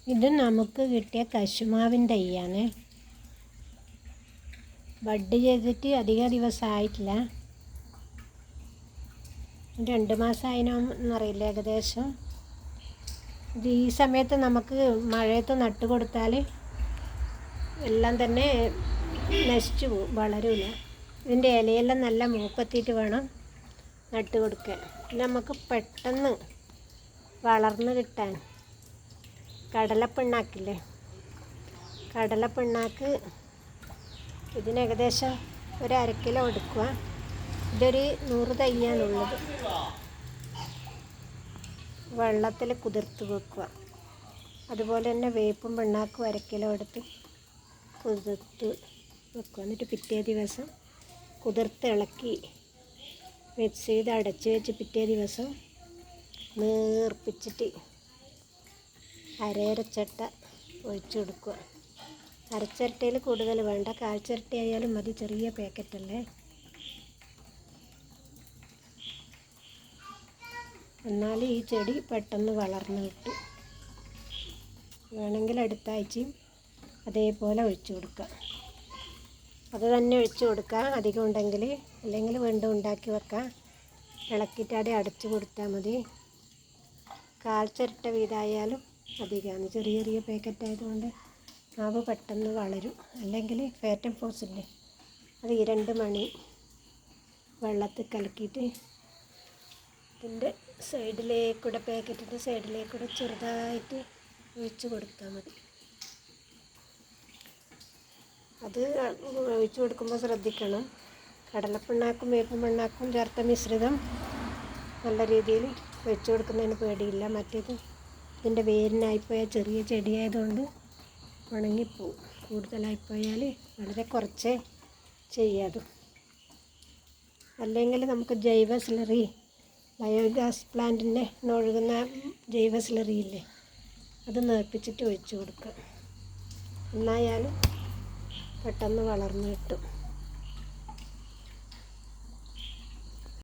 ഇത് നമുക്ക് കിട്ടിയ കശുമാവിൻ്റെ തൈയാണ്. ബഡ് ചെയ്തിട്ട് അധിക ദിവസമായിട്ടില്ല, 2 മാസമായിനോന്നറിയില്ല ഏകദേശം. ഇത് ഈ സമയത്ത് നമുക്ക് മഴയത്ത് നട്ട് കൊടുത്താൽ എല്ലാം തന്നെ നശിച്ചു പോകും, വളരില്ല. ഇതിൻ്റെ ഇലയെല്ലാം നല്ല മൂപ്പെത്തിയിട്ട് വേണം നട്ട് കൊടുക്കാൻ. നമുക്ക് പെട്ടെന്ന് വളർന്ന് കിട്ടാൻ കടലപ്പിണ്ണാക്കില്ലേ, കടലപ്പിണ്ണാക്ക് ഇതിന് ഏകദേശം ഒരു 1/2 കിലോ എടുക്കുക. ഇതൊരു 100 തൈയാണുള്ളത്. വെള്ളത്തിൽ കുതിർത്ത് വെക്കുക. അതുപോലെ തന്നെ വേപ്പും പിണ്ണാക്കും 1/2 കിലോ എടുത്ത് കുതിർത്ത് വെക്കുക. എന്നിട്ട് പിറ്റേ ദിവസം കുതിർത്ത് ഇളക്കി മിക്സ് ചെയ്ത് അടച്ച് വെച്ച് പിറ്റേ ദിവസം നേർപ്പിച്ചിട്ട് അരച്ചട്ട ഒഴിച്ചു കൊടുക്കുക. അരച്ചിരട്ടയിൽ കൂടുതൽ വേണ്ട, 1/4 ചിരട്ട ആയാലും മതി, ചെറിയ പാക്കറ്റല്ലേ. എന്നാൽ ഈ ചെടി പെട്ടെന്ന് വളർന്ന് കിട്ടും. വേണമെങ്കിൽ അടുത്ത ആഴ്ചയും അതേപോലെ ഒഴിച്ചു കൊടുക്കുക. അത് തന്നെ ഒഴിച്ചു കൊടുക്കുക അധികം ഉണ്ടെങ്കിൽ, അല്ലെങ്കിൽ വീണ്ടും ഉണ്ടാക്കി വെക്കാം. ഇളക്കിയിട്ട് അവിടെ അടച്ചു കൊടുത്താൽ മതി. 1/4 ചിരട്ട വീതമായാലും അധികമാണ്, ചെറിയ ചെറിയ പാക്കറ്റ് ആയതുകൊണ്ട് മാവ് പെട്ടെന്ന് വളരും. അല്ലെങ്കിൽ ഫാറ്റം ഫോസില്ലേ, അത് 2 മണി വെള്ളത്തിൽ കലക്കിയിട്ട് ഇതിൻ്റെ സൈഡിലേക്കൂടെ, പാക്കറ്റിൻ്റെ സൈഡിലേക്കൂടെ ചെറുതായിട്ട് ഒഴിച്ച് കൊടുത്താൽ മതി. അത് ഒഴിച്ചു കൊടുക്കുമ്പോൾ ശ്രദ്ധിക്കണം, കടലപ്പിണ്ണാക്കും വേപ്പും പിണ്ണാക്കും ചേർത്ത മിശ്രിതം നല്ല രീതിയിൽ ഒഴിച്ചു കൊടുക്കുന്നതിന് പേടിയില്ല. മറ്റേത് ഇതിൻ്റെ വേരിനായിപ്പോയാൽ ചെറിയ ചെടിയായതുകൊണ്ട് ഉണങ്ങിപ്പോവും. കൂടുതലായിപ്പോയാൽ വളരെ കുറച്ചേ ചെയ്യാതും. അല്ലെങ്കിൽ നമുക്ക് ജൈവ സ്ലറി, ബയോഗ്യാസ് പ്ലാന്റിൻ്റെ ഒഴുകുന്ന ജൈവ സ്ലറി ഇല്ലേ, അത് നേർപ്പിച്ചിട്ട് ഒഴിച്ചു കൊടുക്കുക. എന്നായാലും പെട്ടെന്ന് വളർന്ന് കിട്ടും.